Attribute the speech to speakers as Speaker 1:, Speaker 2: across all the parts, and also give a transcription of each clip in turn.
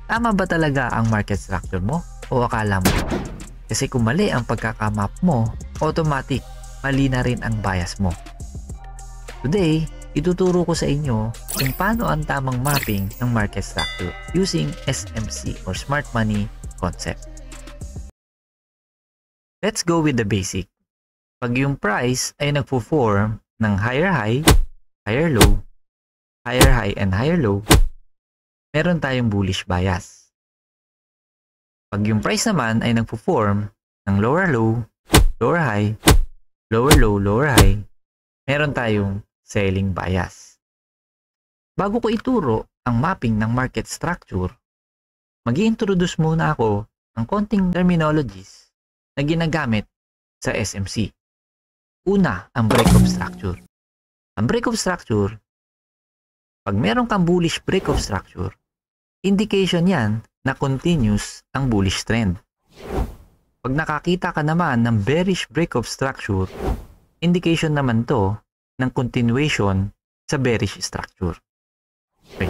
Speaker 1: Tama ba talaga ang market structure mo o akala mo? Kasi kung mali ang pagkakamap mo, automatic mali na rin ang bias mo. Today, ituturo ko sa inyo kung paano ang tamang mapping ng market structure using SMC or Smart Money concept. Let's go with the basic. Pag yung price ay nagpo-form ng higher high, higher low, higher high and higher low, meron tayong bullish bias. Pag yung price naman ay nagpo-form ng lower low, lower high, lower low, lower high, meron tayong selling bias. Bago ko ituro ang mapping ng market structure, mag-i-introduce muna ako ng konting terminologies na ginagamit sa SMC. Una, ang break of structure. Ang break of structure, pag meron kang bullish break of structure, indication yan na continuous ang bullish trend. Pag nakakita ka naman ng bearish break of structure, indication naman to ng continuation sa bearish structure. Okay.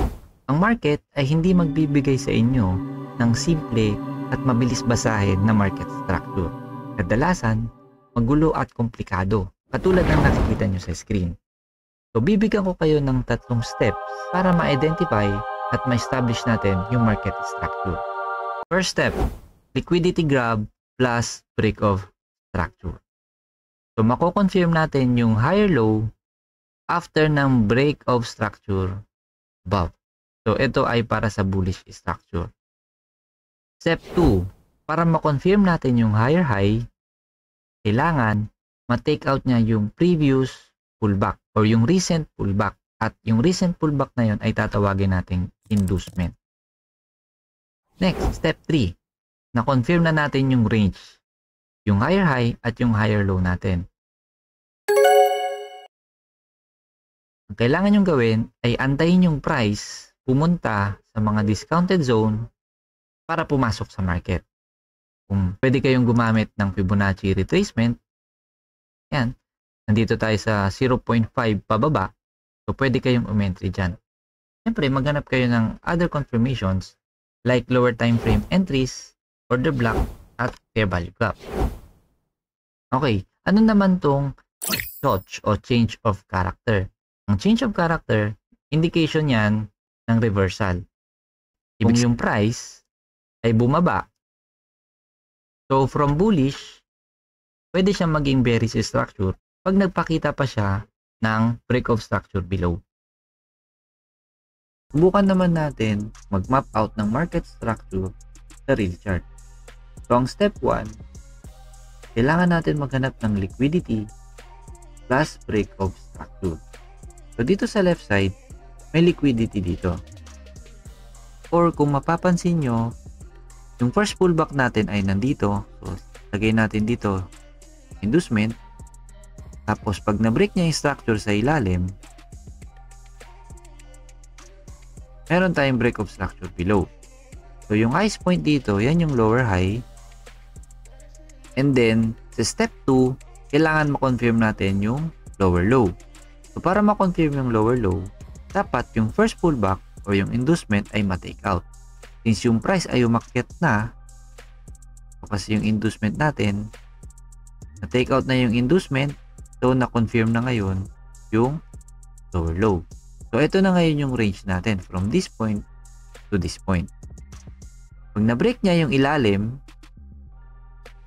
Speaker 1: Ang market ay hindi magbibigay sa inyo ng simple at mabilis basahin na market structure. Kadalasan, magulo at komplikado, katulad ng nakikita nyo sa screen. So, bibigyan ko kayo ng 3 steps para ma-identify at ma-establish natin yung market structure. First step, liquidity grab plus break of structure. So, mako-confirm natin yung higher low after ng break of structure above. So, ito ay para sa bullish structure. Step 2, para ma-confirm natin yung higher high, kailangan ma-take out niya yung previous pullback or yung recent pullback. At yung recent pullback na yun ay tatawagin nating inducement. Next, step 3. Na-confirm na natin yung range. Yung higher high at yung higher low natin. Ang kailangan yung gawin ay antayin yung price pumunta sa mga discounted zone para pumasok sa market. Kung pwede kayong gumamit ng Fibonacci retracement, yan, nandito tayo sa 0.5 pababa, so pwede kayong umentry dyan. Siyempre, maghanap kayo ng other confirmations like lower time frame entries, order block, at fair value gap. Okay, ano naman tong SOCH o change of character? Ang change of character, indication yan ng reversal. Kung yung price ay bumaba, so from bullish, pwede siyang maging bearish structure pag nagpakita pa siya ng break of structure below. Subukan naman natin mag-map out ng market structure sa real chart. So ang step 1, kailangan natin maghanap ng liquidity plus break of structure. So dito sa left side, may liquidity dito. Or kung mapapansin nyo, yung first pullback natin ay nandito. So lagay natin dito inducement. Tapos pag na-break niya yung structure sa ilalim, meron tayong break of structure below. So yung highest point dito, yan yung lower high. And then, sa step 2, kailangan ma-confirm natin yung lower low. So para ma-confirm yung lower low, dapat yung first pullback o yung inducement ay ma-take out. Since yung price ay umakyat na, kasi yung inducement natin, na-take out na yung inducement, so na-confirm na ngayon yung lower low. So ito na ngayon yung range natin from this point to this point. Pag na-break niya yung ilalim,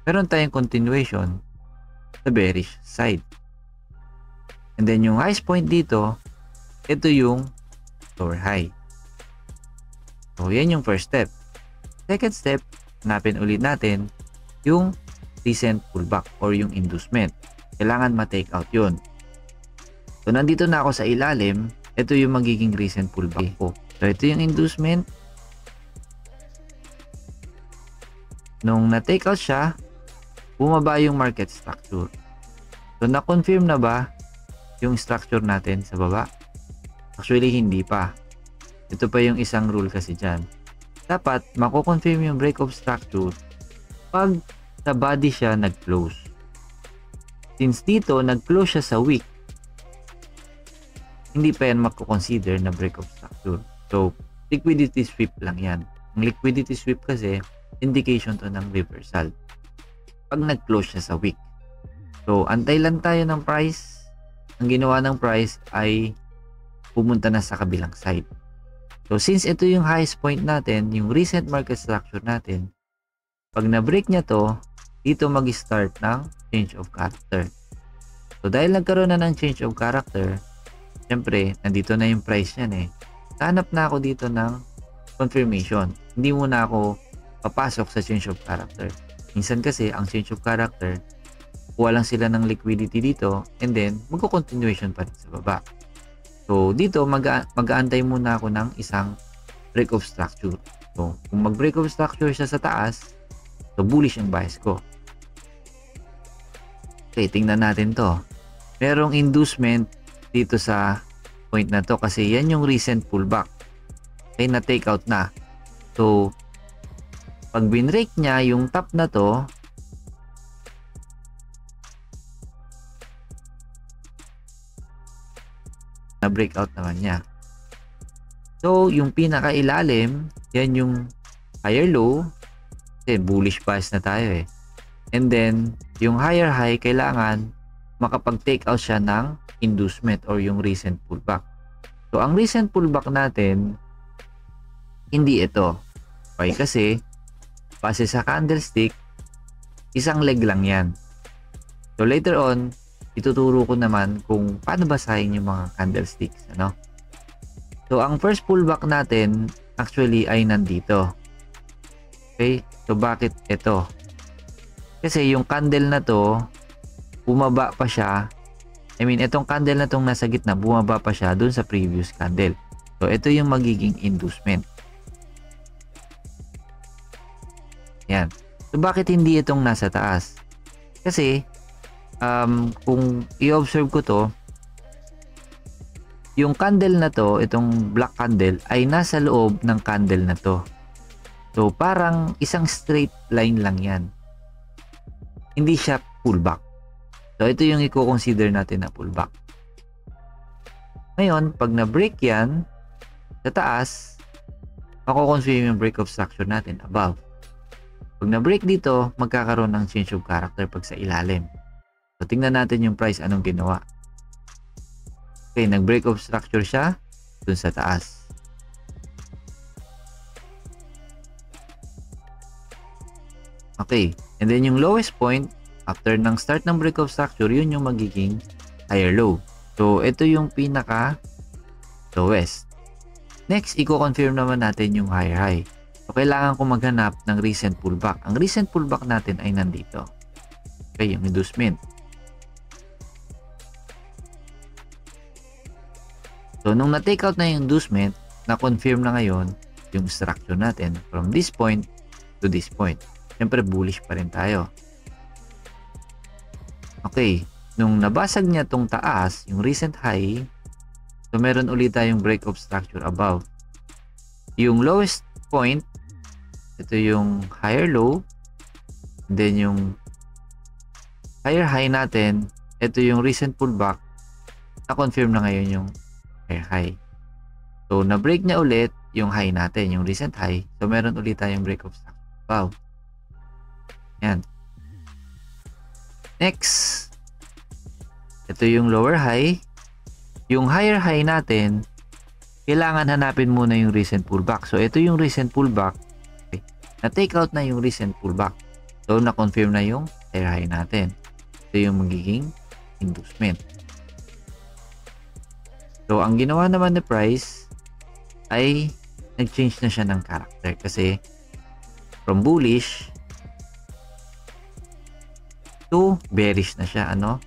Speaker 1: meron tayong continuation sa bearish side. And then yung highest point dito, ito yung lower high. So yan yung first step. Second step, hanapin ulit natin yung recent pullback or yung inducement. Kailangan ma-take out yun. So nandito na ako sa ilalim, ito yung magiging recent pullback ko. So ito yung inducement. Nung na-take out siya, bumaba yung market structure. So na-confirm na ba yung structure natin sa baba? Actually, hindi pa. Ito pa yung isang rule kasi dyan. Dapat mako-confirm yung break of structure pag sa body siya nag-close. Since dito, nag-close siya sa wick, hindi pa yan mako-consider na break of structure. So, liquidity sweep lang yan. Ang liquidity sweep kasi, indication to ng reversal. Pag nag-close siya sa wick. So, antay lang tayo ng price. Ang ginawa ng price ay pumunta na sa kabilang side. So, since ito yung highest point natin, yung recent market structure natin, pag na-break niya to, dito mag-start ng change of character. So, dahil nagkaroon na ng change of character, syempre, nandito na yung price yan eh. Hanap na ako dito ng confirmation. Hindi muna ako papasok sa change of character. Minsan kasi, ang change of character, kuha lang sila ng liquidity dito, and then, magko-continuation pa rin sa baba. So, dito, mag-aantay muna ako ng isang break of structure. So, kung mag-break of structure siya sa taas, so bullish ang bias ko. Okay, tingnan natin to. Merong inducement dito sa point na to kasi yan yung recent pullback. Okay, na take out na. So, pag binrake niya yung top na to, na breakout naman niya. So, yung pinakailalim, yan yung higher low. Kasi bullish bias na tayo eh. And then, yung higher high, kailangan makapag-take out siya ng inducement or yung recent pullback. So, ang recent pullback natin, hindi ito. Okay, kasi, base sa candlestick, isang leg lang yan. So, later on, ituturo ko naman kung paano basahin yung mga candlesticks. Ano? So, ang first pullback natin, actually, ay nandito. Okay? So, bakit ito? Kasi yung candle na to, bumaba pa siya. I mean, itong candle na tong nasa gitna, bumaba pa siya dun sa previous candle. So, ito yung magiging inducement. Yan. So, bakit hindi itong nasa taas? Kasi, kung i-observe ko to, yung candle na to, itong black candle, ay nasa loob ng candle na to. So, parang isang straight line lang yan. Hindi siya pullback. So, ito yung i-consider natin na pullback. Ngayon, pag na-break yan, sa taas, mako-confirm yung break of structure natin above. Pag na-break dito, magkakaroon ng change of character pag sa ilalim. So, tingnan natin yung price, anong ginawa. Okay, nag-break of structure siya dun sa taas. Okay, and then yung lowest point, after ng start ng break of structure, yun yung magiging higher low. So, ito yung pinaka lowest. Next, i-confirm naman natin yung higher high. So, kailangan ko maghanap ng recent pullback. Ang recent pullback natin ay nandito. Okay, yung inducement. So, nung na-take out na yung inducement, na-confirm na ngayon yung structure natin from this point to this point. Siyempre, bullish pa rin tayo. Okay, nung nabasag niya tong taas, yung recent high, so meron ulit tayong break of structure above. Yung lowest point, ito yung higher low, then yung higher high natin, ito yung recent pullback, na-confirm na ngayon yung higher high. So, na-break niya ulit yung high natin, yung recent high, so meron ulit tayong break of structure above. Yan. Next, ito yung lower high. Yung higher high natin, kailangan hanapin muna yung recent pullback. So, ito yung recent pullback. Okay. Na-take out na yung recent pullback. So, na-confirm na yung higher high natin. Ito yung magiging inducement. So, ang ginawa naman na price ay nag-change na siya ng character. Kasi, from bullish to bearish na siya, ano?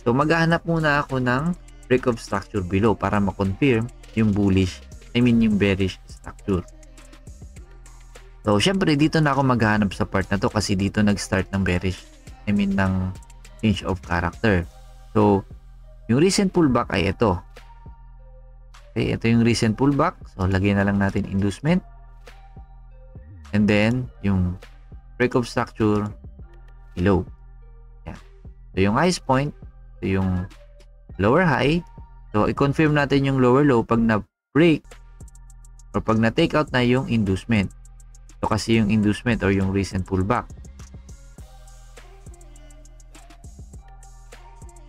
Speaker 1: So, maghahanap muna ako ng break of structure below para ma-confirm yung bullish, yung bearish structure. So, syempre, dito na ako maghahanap sa part na to kasi dito nag-start ng bearish, ng change of character. So, yung recent pullback ay ito. Okay, ito yung recent pullback. So, lagyan na lang natin inducement. And then, yung break of structure below. So, yung highest point, ito yung lower high. So, i-confirm natin yung lower low pag na-break or pag na-take out na yung inducement. Ito kasi yung inducement or yung recent pullback.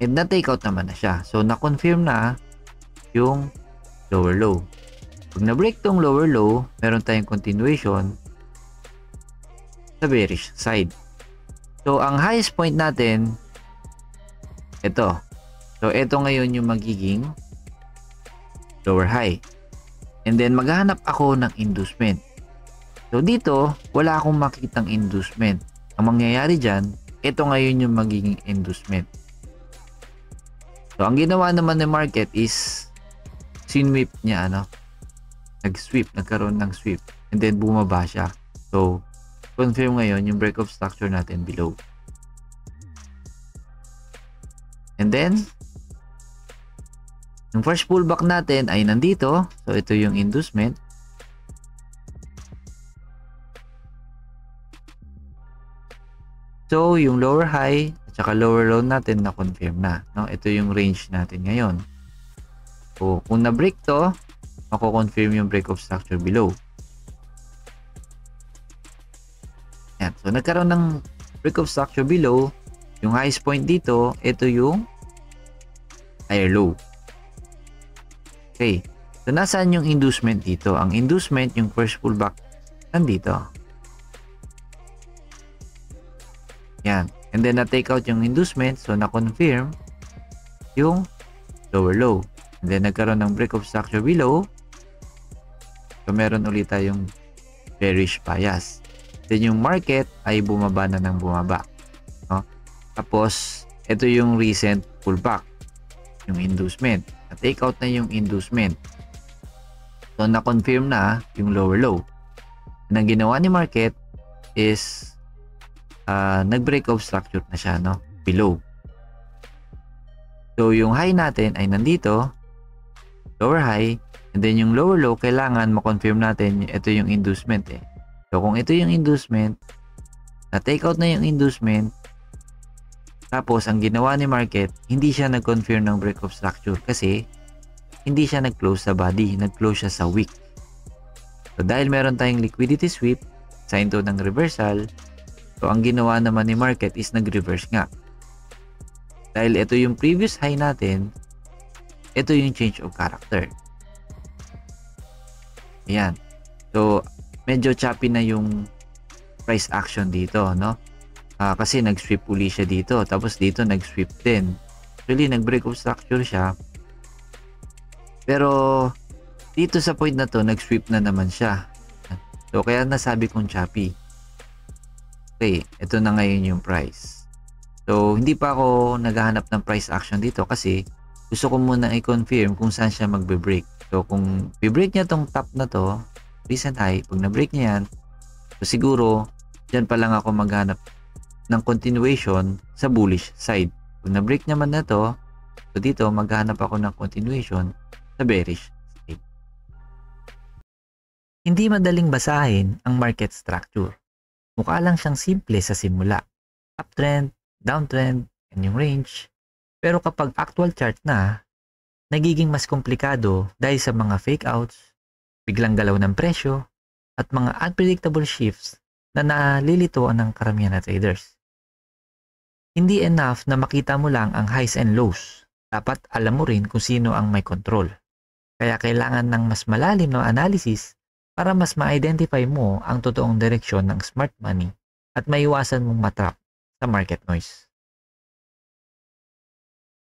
Speaker 1: And na-take out naman na siya. So, na-confirm na yung lower low. Pag na-break tong lower low, meron tayong continuation sa bearish side. So, ang highest point natin, ito. So, ito ngayon yung magiging lower high. And then, maghahanap ako ng inducement. So, dito, wala akong makitang inducement. Ang mangyayari dyan, ito ngayon yung magiging inducement. So, ang ginawa naman ng market is sinweep niya, nag-sweep, nagkaroon ng sweep. And then, bumaba siya. So, confirm ngayon yung break of structure natin below. And then, yung first pullback natin ay nandito. So, ito yung inducement. So, yung lower high at saka lower low natin na-confirm na. No? Ito yung range natin ngayon. So, kung na-break to, mako-confirm yung break of structure below. Yan. So, nagkaroon ng break of structure below. Yung highest point dito, ito yung higher low. Okay. So, nasaan yung inducement dito? Ang inducement, yung first pullback, nandito. Yan. And then, na-take out yung inducement. So, na-confirm yung lower low. And then, nagkaroon ng break of structure below. So, meron ulit tayong bearish bias. Then, yung market ay bumaba na ng bumaba. No? Tapos, ito yung recent pullback. Yung inducement. Na-take out na yung inducement. So, na-confirm na yung lower low. And ang ginawa ni market is nag-break of structure na siya, below. So, yung high natin ay nandito, lower high, and then yung lower low, kailangan ma-confirm natin ito yung inducement eh. So, kung ito yung inducement, na-take out na yung inducement, tapos, ang ginawa ni market, hindi siya nag-confirm ng break of structure kasi hindi siya nag-close sa body, nag-close siya sa wick. So, dahil meron tayong liquidity sweep, sign to ng reversal, so, ang ginawa naman ni market is nag-reverse nga. Dahil ito yung previous high natin, ito yung change of character. Ayan. So, medyo choppy na yung price action dito, kasi nag-sweep uli siya dito. Tapos dito nag-sweep din. Actually, nag-break of structure siya. Pero, dito sa point na to, nag-sweep na naman siya. So, kaya nasabi kong choppy. Okay, ito na ngayon yung price. So, hindi pa ako naghahanap ng price action dito kasi gusto ko muna i-confirm kung saan siya magbe-break. So, kung i-break niya tong top na to, recent high, pag na-break niya yan, so siguro, dyan pa lang ako maghanap ng continuation sa bullish side. Pag na-break naman na to, so dito, maghanap ako ng continuation sa bearish side. Hindi madaling basahin ang market structure. Mukha lang siyang simple sa simula. Uptrend, downtrend, and yung range. Pero kapag actual chart na, nagiging mas komplikado dahil sa mga fake outs, biglang galaw ng presyo, at mga unpredictable shifts na nalilituan ng karamihan na traders. Hindi enough na makita mo lang ang highs and lows. Dapat alam mo rin kung sino ang may control. Kaya kailangan ng mas malalim na analysis para mas ma-identify mo ang totoong direksyon ng smart money at maiwasan mong matrap sa market noise.